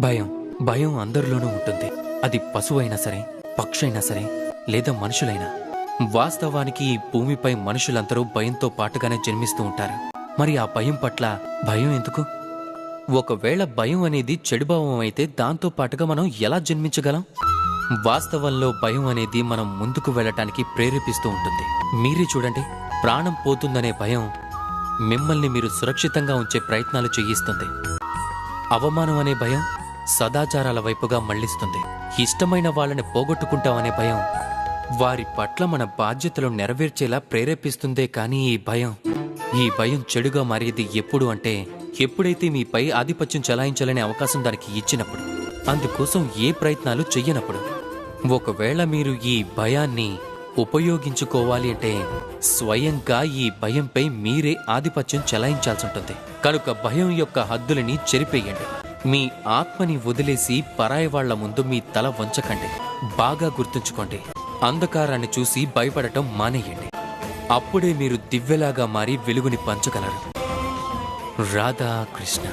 భయం భయం అందరిలోనూ ఉంటుంది. అది పశువైనా సరే, పక్షైనా సరే, లేదా మనుషులైనా. వాస్తవానికి ఈ భూమిపై మనుషులందరూ భయంతో పాటుగానే జన్మిస్తూ ఉంటారు. మరి ఆ భయం పట్ల భయం ఎందుకు? ఒకవేళ భయం అనేది చెడుభావం అయితే దాంతో పాటుగా మనం ఎలా జన్మించగలం? వాస్తవంలో భయం అనేది మనం ముందుకు వెళ్ళటానికి ప్రేరేపిస్తూ ఉంటుంది. మీరే చూడండి, ప్రాణం పోతుందనే భయం మిమ్మల్ని మీరు సురక్షితంగా ఉంచే ప్రయత్నాలు చేయిస్తుంది. అవమానం అనే భయం సదాచారాల వైపుగా మళ్లిస్తుంది. ఇష్టమైన వాళ్ళని పోగొట్టుకుంటామనే భయం వారి పట్ల మన బాధ్యతలు నెరవేర్చేలా ప్రేరేపిస్తుందే. కానీ ఈ భయం చెడుగా మారేది ఎప్పుడు అంటే, ఎప్పుడైతే మీపై ఆధిపత్యం చెలాయించాలనే అవకాశం దానికి ఇచ్చినప్పుడు, అందుకోసం ఏ ప్రయత్నాలు చెయ్యనప్పుడు. ఒకవేళ మీరు ఈ భయాన్ని ఉపయోగించుకోవాలి అంటే స్వయంగా ఈ భయంపై మీరే ఆధిపత్యం చెలాయించాల్సి ఉంటుంది. కనుక భయం యొక్క హద్దులని చెరిపేయండి. మీ ఆత్మని వదిలేసి పరాయి వాళ్ల ముందు మీ తల వంచకండి. బాగా గుర్తుంచుకోండి, అంధకారాన్ని చూసి భయపడటం మానేయండి. అప్పుడే మీరు దివ్వెలాగా మారి వెలుగుని పంచగలరు. రాధా కృష్ణ.